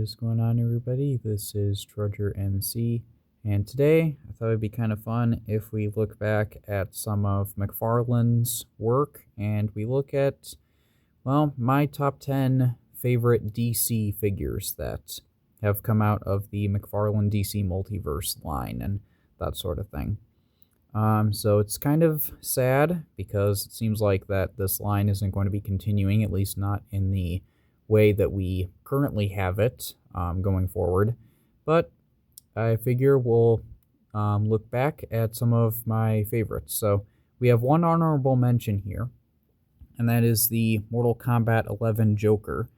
is going on, everybody? This is Trudger MC, and today I thought it'd be kind of fun if we look back at some of McFarlane's work and we look at, well, my top 10 favorite DC figures that have come out of the McFarlane DC Multiverse line and that sort of thing. So it's kind of sad because it seems like that this line isn't going to be continuing, at least not in the way that we currently have it going forward. But I figure we'll look back at some of my favorites. So we have one honorable mention here, and that is the Mortal Kombat 11 Joker.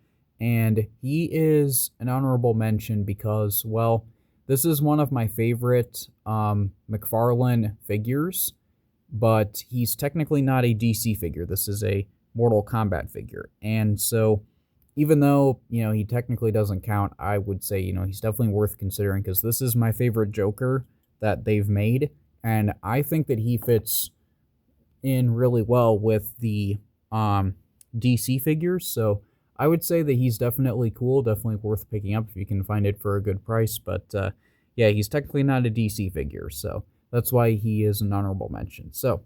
And he is an honorable mention because, well, this is one of my favorite McFarlane figures, but he's technically not a DC figure. This is a Mortal Kombat figure. And so even though, he technically doesn't count, I would say, he's definitely worth considering because this is my favorite Joker that they've made. And I think that he fits in really well with the DC figures. So I would say that he's definitely cool, definitely worth picking up if you can find it for a good price. But yeah, he's technically not a DC figure, so that's why he is an honorable mention. So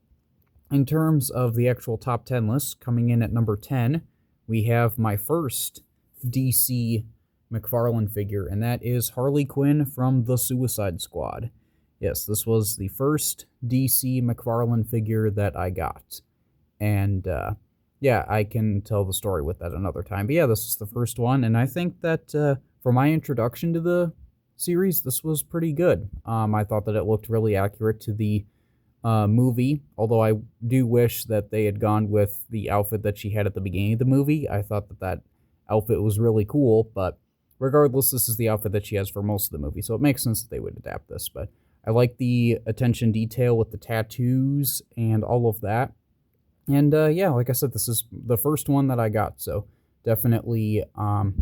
in terms of the actual top 10 list, coming in at number 10, we have my first DC McFarlane figure, and that is Harley Quinn from the Suicide Squad. Yes, this was the first DC McFarlane figure that I got. And yeah, I can tell the story with that another time. But yeah, this is the first one, and I think that for my introduction to the series, this was pretty good. I thought that it looked really accurate to the movie, although I do wish that they had gone with the outfit that she had at the beginning of the movie. I thought that that outfit was really cool, but regardless, this is the outfit that she has for most of the movie, so it makes sense that they would adapt this. But I like the attention detail with the tattoos and all of that. And yeah, like I said, this is the first one that I got, so definitely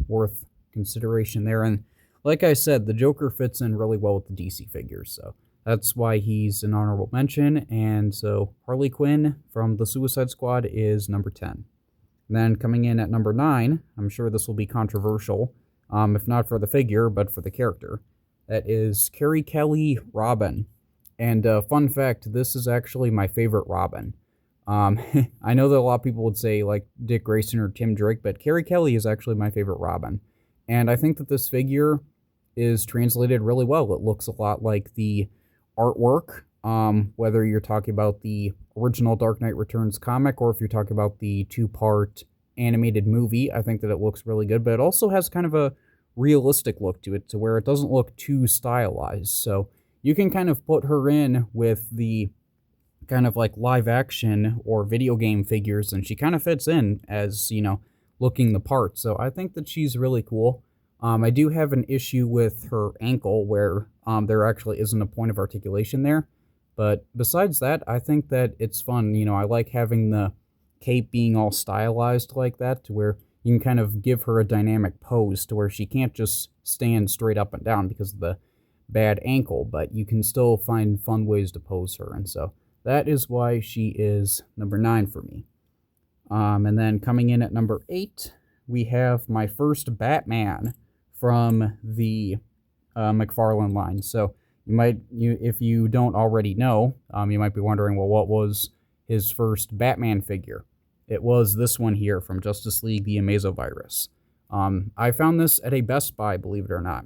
worth consideration there. And like I said, the Joker fits in really well with the DC figures, so that's why he's an honorable mention. And so Harley Quinn from the Suicide Squad is number 10. And then coming in at number 9, I'm sure this will be controversial, if not for the figure, but for the character. That is Carrie Kelly Robin. And fun fact, this is actually my favorite Robin. I know that a lot of people would say like Dick Grayson or Tim Drake, but Carrie Kelly is actually my favorite Robin. And I think that this figure is translated really well. It looks a lot like the artwork, whether you're talking about the original Dark Knight Returns comic or if you're talking about the 2-part animated movie. I think that it looks really good, but it also has kind of a realistic look to it, to where it doesn't look too stylized. So you can kind of put her in with the kind of like live action or video game figures, and she kind of fits in as, looking the part. So I think that she's really cool. I do have an issue with her ankle where there actually isn't a point of articulation there. But besides that, I think that it's fun. I like having the cape being all stylized like that, to where you can kind of give her a dynamic pose to where she can't just stand straight up and down because of the bad ankle, but you can still find fun ways to pose her. And so that is why she is number 9 for me. And then coming in at number 8, we have my first Batman from the McFarlane line. So if you don't already know, you might be wondering, well, what was his first Batman figure? It was this one here from Justice League, the Amazovirus. I found this at a Best Buy, believe it or not.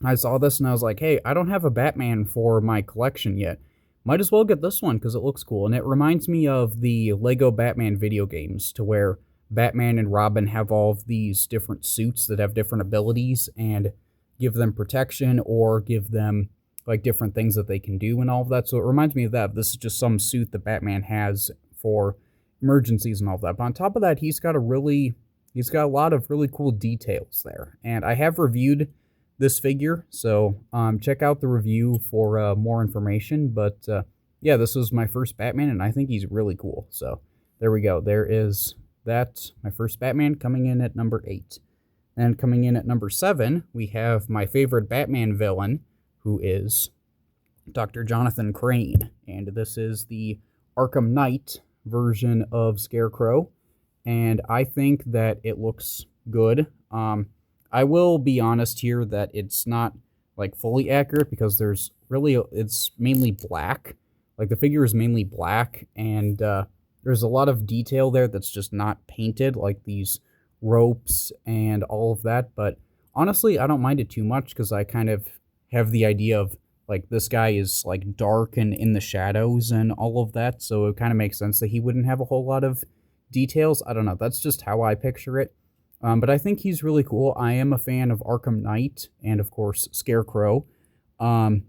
I saw this and I was like, hey, I don't have a Batman for my collection yet. Might as well get this one because it looks cool. And it reminds me of the Lego Batman video games, to where Batman and Robin have all of these different suits that have different abilities and give them protection or give them like different things that they can do and all of that. So it reminds me of that. This is just some suit that Batman has for emergencies and all of that. But on top of that, he's got a lot of really cool details there. And I have reviewed this figure, so check out the review for more information. But yeah, this was my first Batman, and I think he's really cool. So there we go. There is that, my first Batman, coming in at number 8. And coming in at number 7, we have my favorite Batman villain, who is Dr. Jonathan Crane. And this is the Arkham Knight version of Scarecrow. And I think that it looks good. I will be honest here that it's not, like, fully accurate because there's really it's mainly black. Like, the figure is mainly black, and, there's a lot of detail there that's just not painted, like these ropes and all of that, but honestly, I don't mind it too much because I kind of have the idea of, like, this guy is, like, dark and in the shadows and all of that, so it kind of makes sense that he wouldn't have a whole lot of details. I don't know, that's just how I picture it. But I think he's really cool. I am a fan of Arkham Knight and, of course, Scarecrow. Um,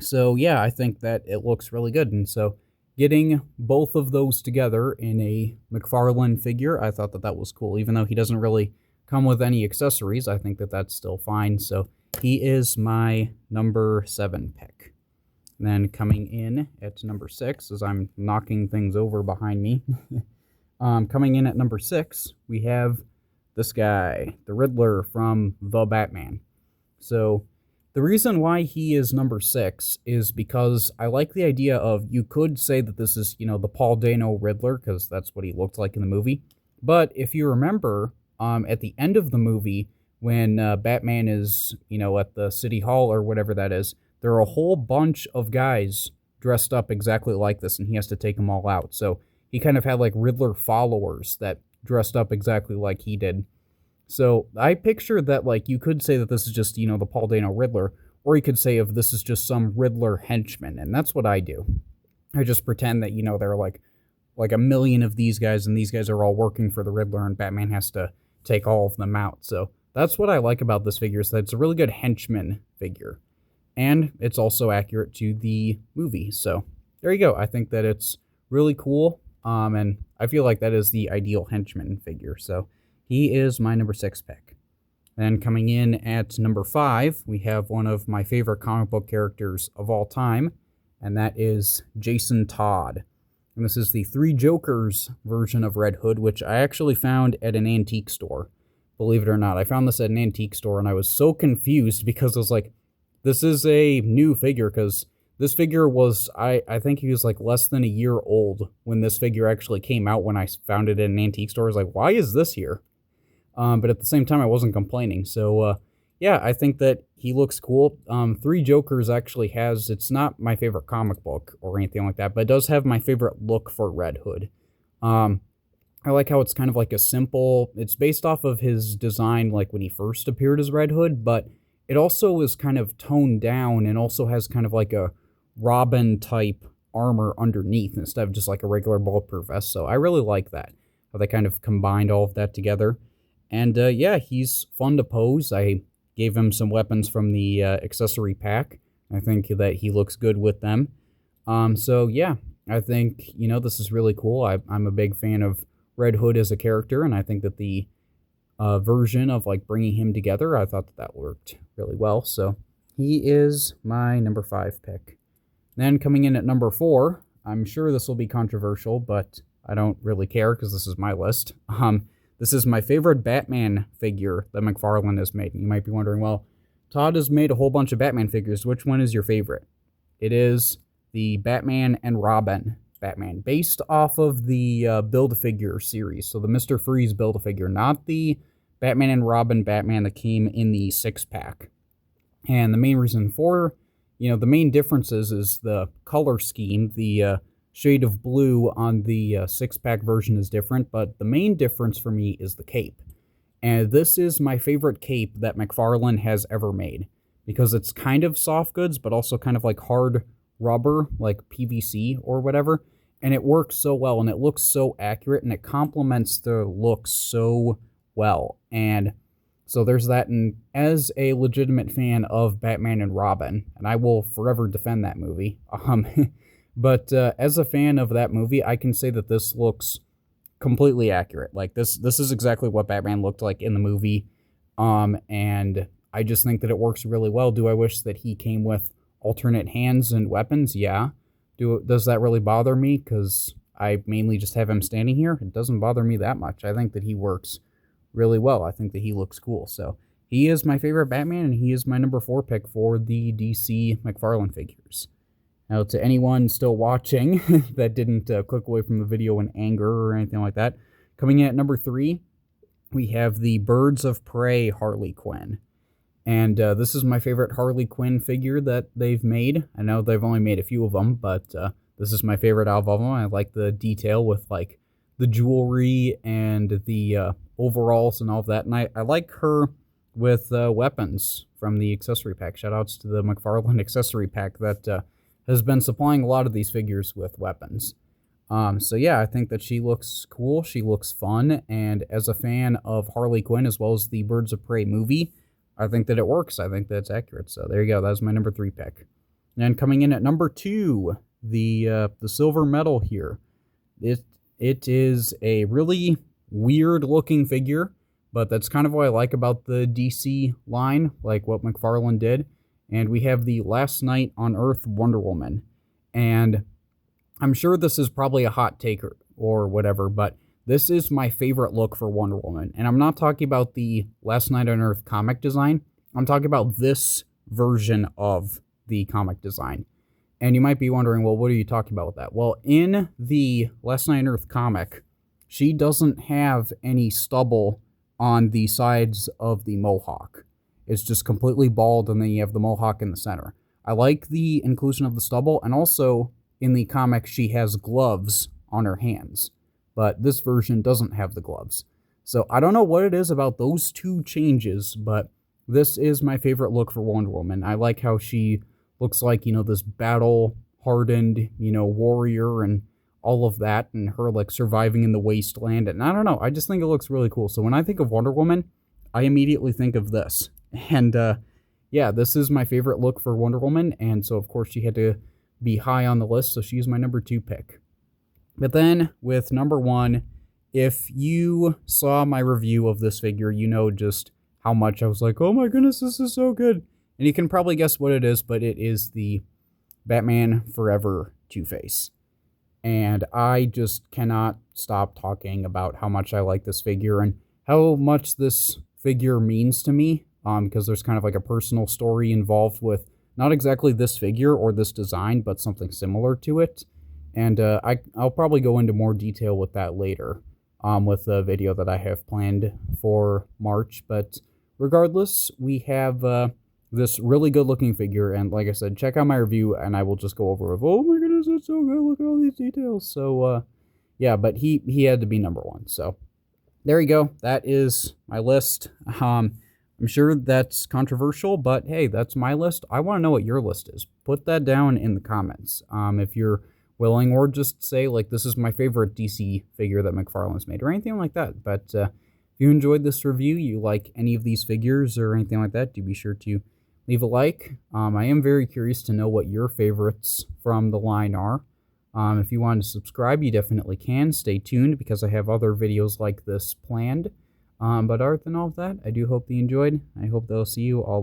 so, yeah, I think that it looks really good, and so getting both of those together in a McFarlane figure, I thought that that was cool. Even though he doesn't really come with any accessories, I think that that's still fine. So he is my number 7 pick. And then coming in at number 6, as I'm knocking things over behind me, coming in at number 6, we have this guy, the Riddler from The Batman. So the reason why he is number 6 is because I like the idea of, you could say that this is, you know, the Paul Dano Riddler, because that's what he looked like in the movie. But if you remember, at the end of the movie, when Batman is, you know, at the City Hall or whatever that is, there are a whole bunch of guys dressed up exactly like this, and he has to take them all out. So he kind of had, like, Riddler followers that dressed up exactly like he did. So I picture that, like, you could say that this is just, you know, the Paul Dano Riddler, or you could say if this is just some Riddler henchman, and that's what I do. I just pretend that, you know, there are like a million of these guys, and these guys are all working for the Riddler, and Batman has to take all of them out. So that's what I like about this figure, is that it's a really good henchman figure. And it's also accurate to the movie. So there you go. I think that it's really cool, and I feel like that is the ideal henchman figure. So he is my number 6 pick. Then coming in at number 5, we have one of my favorite comic book characters of all time, and that is Jason Todd. And this is the Three Jokers version of Red Hood, which I actually found at an antique store. Believe it or not, I found this at an antique store, and I was so confused because I was like, this is a new figure, because this figure was, I think he was like less than a year old when this figure actually came out when I found it at an antique store. I was like, why is this here? But at the same time, I wasn't complaining. So, yeah, I think that he looks cool. Three Jokers actually has, it's not my favorite comic book or anything like that, but it does have my favorite look for Red Hood. I like how it's kind of like a simple, it's based off of his design like when he first appeared as Red Hood, but it also is kind of toned down and also has kind of like a Robin type armor underneath instead of just like a regular bulletproof vest. So I really like that, how they kind of combined all of that together. And yeah, he's fun to pose. I gave him some weapons from the accessory pack. I think that he looks good with them. So yeah, I think, you know, this is really cool. I'm a big fan of Red Hood as a character, and I think that the version of like bringing him together, I thought that worked really well. So he is my number 5 pick. Then coming in at number 4, I'm sure this will be controversial, but I don't really care because this is my list. This is my favorite Batman figure that McFarlane has made. You might be wondering, well, Todd has made a whole bunch of Batman figures. Which one is your favorite? It is the Batman and Robin Batman, based off of the Build-A-Figure series. So the Mr. Freeze Build-A-Figure, not the Batman and Robin Batman that came in the 6-pack. And the main reason for, you know, the main differences is the color scheme. The shade of blue on the 6-pack version is different, but the main difference for me is the cape. And this is my favorite cape that McFarlane has ever made, because it's kind of soft goods, but also kind of like hard rubber, like PVC or whatever, and it works so well, and it looks so accurate, and it complements the look so well. And so there's that, and as a legitimate fan of Batman and Robin, and I will forever defend that movie, but as a fan of that movie, I can say that this looks completely accurate. Like, this is exactly what Batman looked like in the movie, and I just think that it works really well. Do I wish that he came with alternate hands and weapons? Yeah. Does that really bother me? Because I mainly just have him standing here. It doesn't bother me that much. I think that he works really well. I think that he looks cool. So he is my favorite Batman, and he is my number 4 pick for the DC McFarlane figures. Now, to anyone still watching that didn't click away from the video in anger or anything like that, coming in at number 3, we have the Birds of Prey Harley Quinn. And this is my favorite Harley Quinn figure that they've made. I know they've only made a few of them, but this is my favorite out of them. I like the detail with, like, the jewelry and the overalls and all of that. And I like her with weapons from the accessory pack. Shoutouts to the McFarlane accessory pack that has been supplying a lot of these figures with weapons. So yeah, I think that she looks cool. She looks fun. And as a fan of Harley Quinn, as well as the Birds of Prey movie, I think that it works. I think that's accurate. So there you go. That was my number 3 pick. And coming in at number 2, the silver medal here. It is a really weird looking figure, but that's kind of what I like about the DC line, like what McFarlane did. And we have the Last Night on Earth Wonder Woman. And I'm sure this is probably a hot take or whatever, but this is my favorite look for Wonder Woman. And I'm not talking about the Last Night on Earth comic design. I'm talking about this version of the comic design. And you might be wondering, well, what are you talking about with that? Well, in the Last Night on Earth comic, she doesn't have any stubble on the sides of the mohawk. It's just completely bald, and then you have the mohawk in the center. I like the inclusion of the stubble, and also in the comic, she has gloves on her hands. But this version doesn't have the gloves. So I don't know what it is about those two changes, but this is my favorite look for Wonder Woman. I like how she looks like, you know, this battle-hardened, you know, warrior and all of that, and her, like, surviving in the wasteland. And I don't know, I just think it looks really cool. So when I think of Wonder Woman, I immediately think of this. And, yeah, this is my favorite look for Wonder Woman, and so, of course, she had to be high on the list, so she's my number 2 pick. But then, with number 1, if you saw my review of this figure, you know just how much I was like, oh my goodness, this is so good. And you can probably guess what it is, but it is the Batman Forever Two-Face. And I just cannot stop talking about how much I like this figure and how much this figure means to me, because there's kind of like a personal story involved with not exactly this figure or this design, but something similar to it. And I'll probably go into more detail with that later, with the video that I have planned for March. But regardless, we have this really good looking figure, and like I said, check out my review, and I will just go over of, oh my goodness, it's so good, look at all these details. So yeah, but he had to be number 1. So there you go. That is my list. I'm sure that's controversial, but hey, that's my list. I want to know what your list is. Put that down in the comments, if you're willing, or just say, like, this is my favorite DC figure that McFarlane's made, or anything like that. But if you enjoyed this review, you like any of these figures or anything like that, do be sure to leave a like. I am very curious to know what your favorites from the line are. If you want to subscribe, you definitely can. Stay tuned, because I have other videos like this planned. But other than all of that, I do hope that you enjoyed. I hope that I'll see you all later.